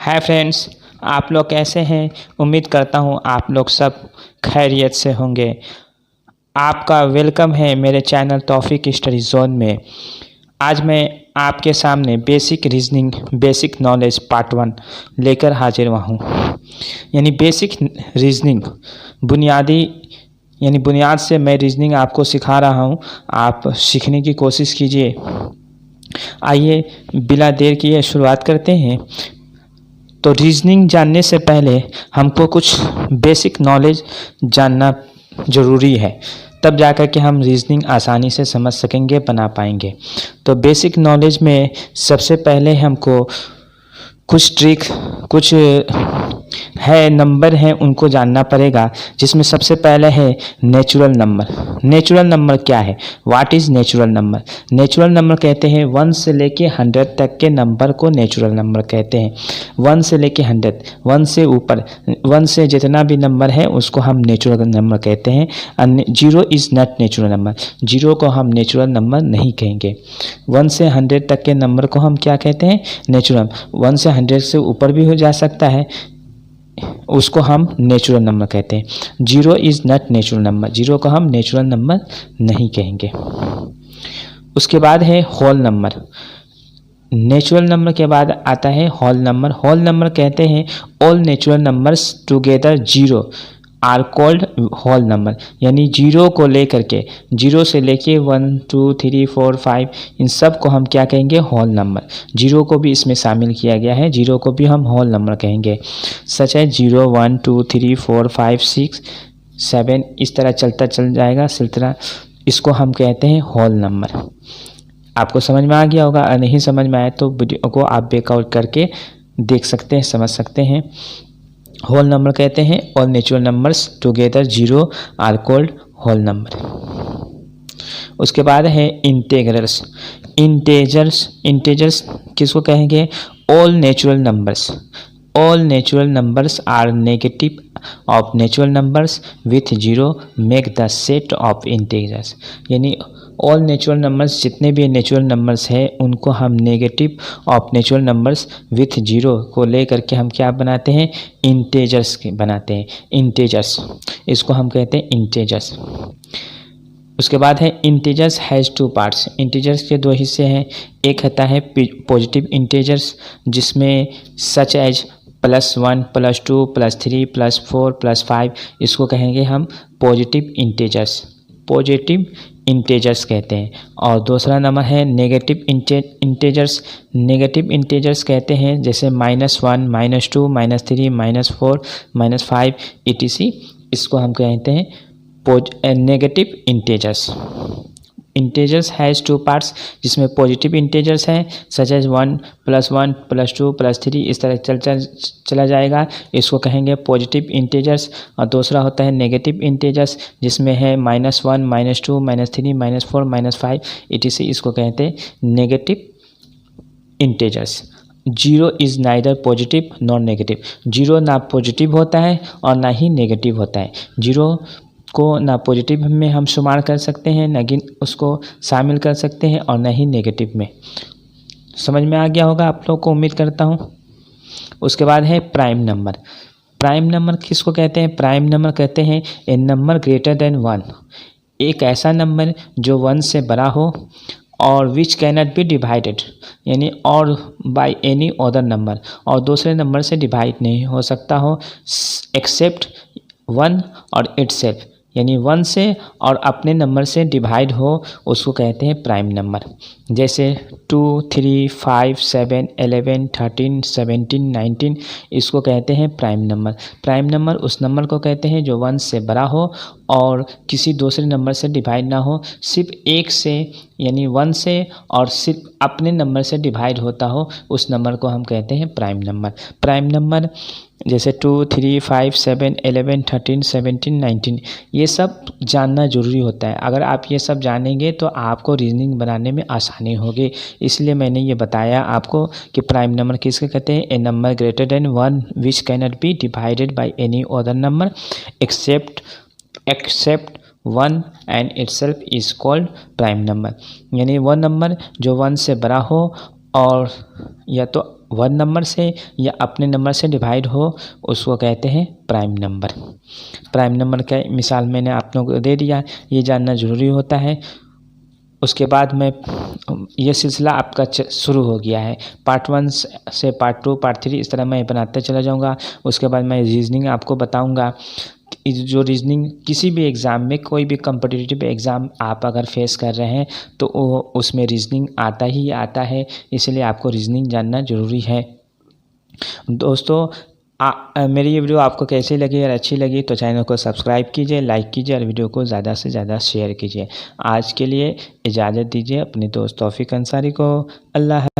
Hi friends, आप लोग कैसे हैं। उम्मीद करता हूँ आप लोग सब खैरियत से होंगे। आपका वेलकम है मेरे चैनल तौफीक स्टडी जोन में। आज मैं आपके सामने basic reasoning basic knowledge part 1 लेकर हाजिर हुआ हूँ। यानी बेसिक रीजनिंग बुनियाद से मैं रीजनिंग आपको सिखा रहा हूँ। आप सीखने की कोशिश कीजिए। आइए बिना देर किए शुरुआत करते हैं। तो रीजनिंग जानने से पहले हमको कुछ बेसिक नॉलेज जानना ज़रूरी है, तब जाकर के हम रीजनिंग आसानी से समझ सकेंगे, बना पाएंगे। तो बेसिक नॉलेज में सबसे पहले हमको कुछ ट्रिक, कुछ नंबर हैं, उनको जानना पड़ेगा। जिसमें सबसे पहले है नेचुरल नंबर। नेचुरल नंबर क्या है? What is natural number? Natural number कहते हैं 1 से लेके 100 तक के नंबर को नेचुरल नंबर कहते हैं। 1 से लेके 100, 1 से ऊपर, 1 से जितना भी नंबर है उसको हम नेचुरल नंबर कहते हैं। 0 इज़ नॉट नेचुरल नंबर। 0 को हम नेचुरल नंबर नहीं कहेंगे। 1 से 100 तक के नंबर को हम क्या कहते हैं? नेचुरल। 1 से 100 से ऊपर भी हो जा सकता है, उसको हम नेचुरल नंबर कहते हैं। 0 इज़ नॉट नेचुरल नंबर। 0 को हम नेचुरल नंबर नहीं कहेंगे। उसके बाद है होल नंबर। नेचुरल नंबर के बाद आता है होल नंबर। होल नंबर कहते हैं all natural numbers together 0 are called whole number. यानी 0 को लेकर के, 0 से लेके 1 2 3 4 5 इन सब को हम क्या कहेंगे? Whole number. 0 को भी इसमें शामिल किया गया है, 0 को भी हम होल नंबर कहेंगे। सच है 0 1 2 3 4 5 6 7 इस तरह चलता चल जाएगा सिलसिला। इसको हम कहते हैं होल नंबर। आपको समझ में आ गया होगा। अगर नहीं समझ में आया तो वीडियो को आप बैकआउट करके देख सकते हैं, समझ सकते हैं। होल नंबर कहते हैं all natural numbers together 0 are called whole number. उसके बाद है इंटेग्रल्स। इंटेजर्स किसको कहेंगे? All natural numbers. All natural numbers are negative of natural numbers with 0 make the set of integers. यानी ऑल नेचुरल नंबर्स, जितने भी नेचुरल नंबर्स हैं उनको हम negative of natural numbers with 0 को लेकर के हम क्या बनाते हैं? इंटेजर्स बनाते हैं। इंटेजर्स, इसको हम कहते हैं इंटेजर्स। उसके बाद है इंटीजर्स हैज़ 2 पार्ट्स। इंटीजर्स के 2 हिस्से हैं। एक होता है पॉजिटिव इंटीजर्स, जिसमें सच एज +1 +2 +3 +4 +5 इसको कहेंगे हम पॉजिटिव इंटीजर्स। पॉजिटिव इंटीजर्स कहते हैं। और दूसरा नंबर है नेगेटिव इंटीजर्स। नेगेटिव इंटीजर्स कहते हैं जैसे -1 -2 -3 -4 -5 etc। इसको हम कहते हैं negative integers. Integers has 2 parts, जिसमें पॉजिटिव इंटीजर्स हैं सच एज 1 +1 +2 +3 इस तरह चला जाएगा, इसको कहेंगे पॉजिटिव इंटीजर्स। और दूसरा होता है नेगेटिव इंटीजर्स, जिसमें है -1 -2 -3 -4 -5 etc। इसको कहते हैं negative integers. 0 is neither positive nor negative. 0 ना पॉजिटिव होता है और ना ही नेगेटिव होता है। 0 को ना पॉजिटिव में हम शुमार कर सकते हैं, ना कि उसको शामिल कर सकते हैं, और ना ही नेगेटिव में। समझ में आ गया होगा आप लोग को, उम्मीद करता हूँ। उसके बाद है प्राइम नंबर। प्राइम नंबर किसको कहते हैं? प्राइम नंबर कहते हैं ए नंबर ग्रेटर देन 1। एक ऐसा नंबर जो 1 से बड़ा हो और विच कैनट बी डिवाइडेड, यानी और बाय एनी अदर नंबर, और दूसरे नंबर से डिवाइड नहीं हो सकता हो एक्सेप्ट 1 और इटसेल्फ। यानी 1 से और अपने नंबर से डिवाइड हो, उसको कहते हैं प्राइम नंबर। जैसे 2 3 5 7 11 13 17 19 इसको कहते हैं प्राइम नंबर। प्राइम नंबर उस नंबर को कहते हैं जो 1 से बड़ा हो और किसी दूसरे नंबर से डिवाइड ना हो, सिर्फ एक से यानी 1 से और सिर्फ अपने नंबर से डिवाइड होता हो, उस नंबर को हम कहते हैं प्राइम नंबर। प्राइम नंबर जैसे 2 3 5 7 11 13 17 19 ये सब जानना ज़रूरी होता है। अगर आप ये सब जानेंगे तो आपको रीजनिंग बनाने में आसानी होगी। इसलिए मैंने ये बताया आपको कि प्राइम नंबर किसके कहते हैं? A number greater than 1 which cannot be divided by any other number except 1 and itself is called prime number. यानी वो नंबर जो 1 से बड़ा हो और या तो वन नंबर से या अपने नंबर से डिवाइड हो उसको कहते हैं प्राइम नंबर। प्राइम नंबर का मिसाल मैंने आप लोगों को दे दिया, ये जानना ज़रूरी होता है। उसके बाद में ये सिलसिला आपका शुरू हो गया है। पार्ट 1 से पार्ट 2, पार्ट 3 इस तरह मैं बनाते चला जाऊँगा। उसके बाद मैं रीजनिंग आपको बताऊँगा। जो रीजनिंग किसी भी एग्ज़ाम में, कोई भी कॉम्पिटिटिव एग्ज़ाम आप अगर फेस कर रहे हैं तो उसमें रीजनिंग आता ही आता है, इसलिए आपको रीजनिंग जानना ज़रूरी है। दोस्तों मेरी ये वीडियो आपको कैसी लगी? अगर अच्छी लगी तो चैनल को सब्सक्राइब कीजिए, लाइक कीजिए और वीडियो को ज़्यादा से ज़्यादा शेयर कीजिए। आज के लिए इजाज़त दीजिए अपने दोस्त तौफीक अंसारी को। अल्लाह।